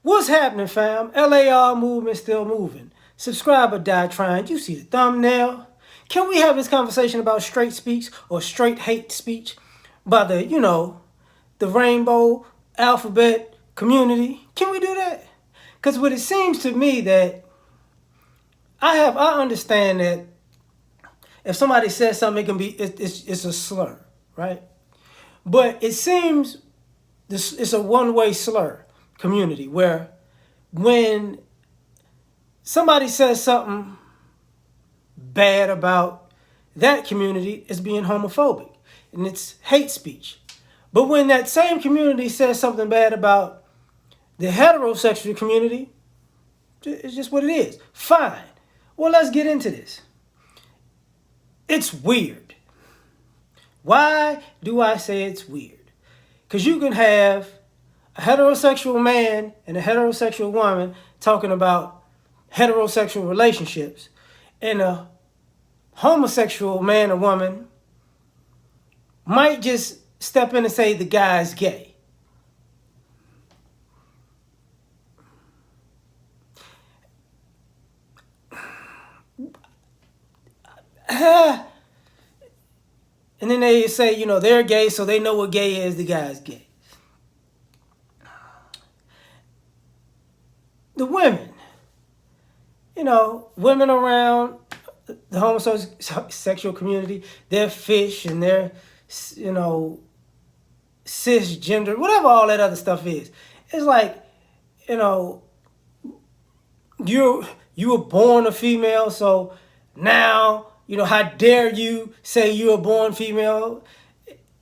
What's happening, fam? L.A.R. movement still moving. Subscribe or die trying. You see the thumbnail. Can we have this conversation about straight speech or straight hate speech by the rainbow alphabet community? Can we do that? Because what it seems to me that I understand that if somebody says something, it can be it's a slur, right? But it seems it's a one-way slur community where when somebody says something bad about that community, it's being homophobic and it's hate speech. But when that same community says something bad about the heterosexual community, it's just what it is. Fine. Well, let's get into this. It's weird. Why do I say it's weird? Because you can have a heterosexual man and a heterosexual woman talking about heterosexual relationships, and a homosexual man or woman might just step in and say the guy's gay. And then they say, they're gay, so they know what gay is, the guy's gay. The women, women around the homosexual community, they're fish and they're, cisgender, whatever all that other stuff is. It's like, you were born a female, so now, how dare you say you were born female,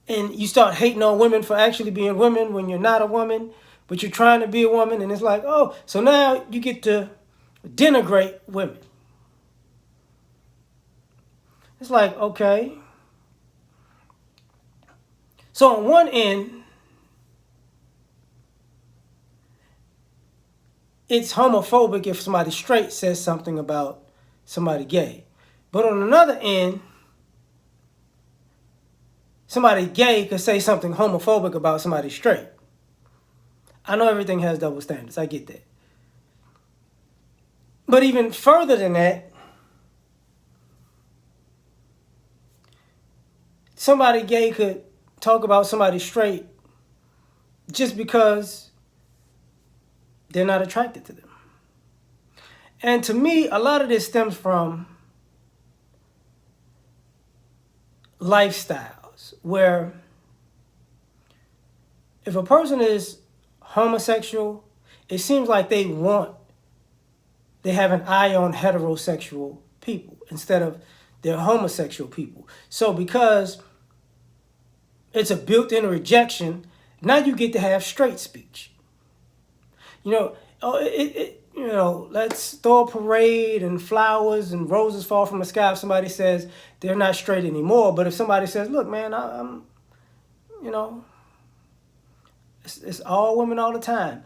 and you start hating on women for actually being women when you're not a woman, but you're trying to be a woman, and it's like, oh, so now you get to denigrate women. It's like, okay. So on one end, it's homophobic if somebody straight says something about somebody gay. But on another end, somebody gay could say something homophobic about somebody straight. I know everything has double standards. I get that. But even further than that, somebody gay could talk about somebody straight just because they're not attracted to them. And to me, a lot of this stems from lifestyles where if a person is homosexual, it seems like they have an eye on heterosexual people instead of their homosexual people. So because it's a built-in rejection, now you get to have straight speech. Let's throw a parade and flowers and roses fall from the sky if somebody says they're not straight anymore. But if somebody says, look, man, I'm it's all women all the time.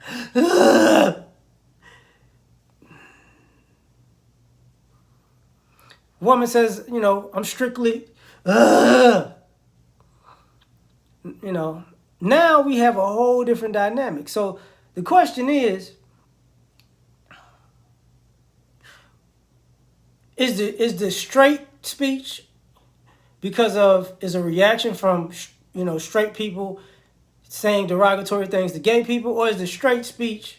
Woman says, I'm strictly, now we have a whole different dynamic. So the question is the straight speech is a reaction from, straight people saying derogatory things to gay people, or is the straight speech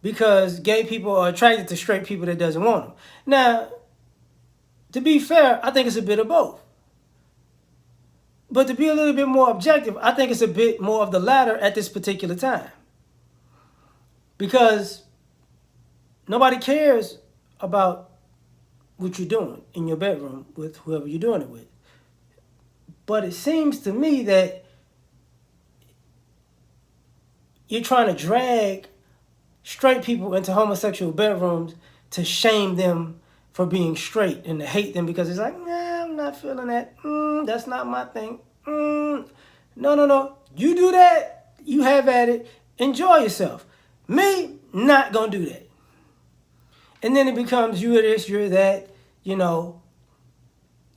because gay people are attracted to straight people that doesn't want them? Now, to be fair, I think it's a bit of both. But to be a little bit more objective, I think it's a bit more of the latter at this particular time. Because nobody cares about what you're doing in your bedroom with whoever you're doing it with. But it seems to me that you're trying to drag straight people into homosexual bedrooms to shame them for being straight and to hate them because it's like, nah, I'm not feeling that. That's not my thing. No. You do that, you have at it. Enjoy yourself. Me, not gonna do that. And then it becomes you're this, you're that, And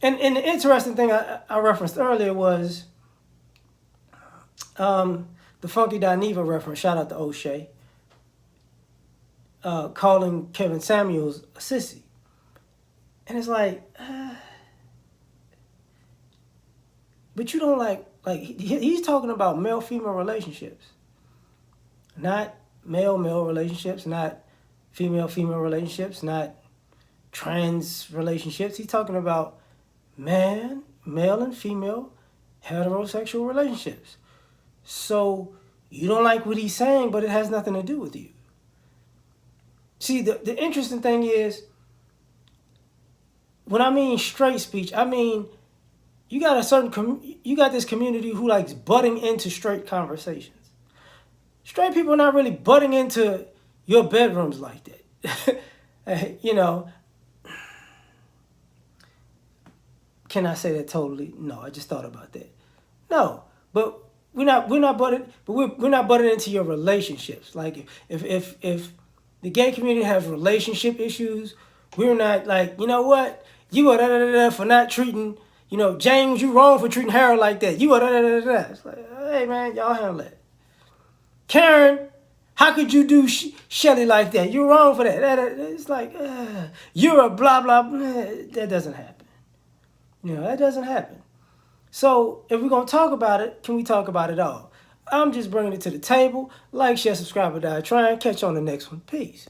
the interesting thing I referenced earlier was the Funky Dineva reference. Shout out to O'Shea. calling Kevin Samuels a sissy. And it's like, but you don't like he's talking about male-female relationships, not male-male relationships, not female-female relationships, not trans relationships. He's talking about male and female heterosexual relationships. So you don't like what he's saying, but it has nothing to do with you. See, the interesting thing is, when I mean straight speech, I mean you got you got this community who likes butting into straight conversations. Straight people are not really butting into your bedrooms like that. You know, can I say that totally? No, I just thought about that. No, but we're not butting, but we're not butting into your relationships. Like if the gay community has relationship issues, we're not like, you know what, you are da da da da for not treating, you know, James, you wrong for treating Harold like that. You are da da da da. It's like, hey man, y'all handle that. Karen, how could you do Shelly like that? You're wrong for that. It's like, you're a blah blah. That doesn't happen. You know, that doesn't happen. So if we're going to talk about it, can we talk about it all? I'm just bringing it to the table. Like, share, subscribe, or die trying. Catch you on the next one. Peace.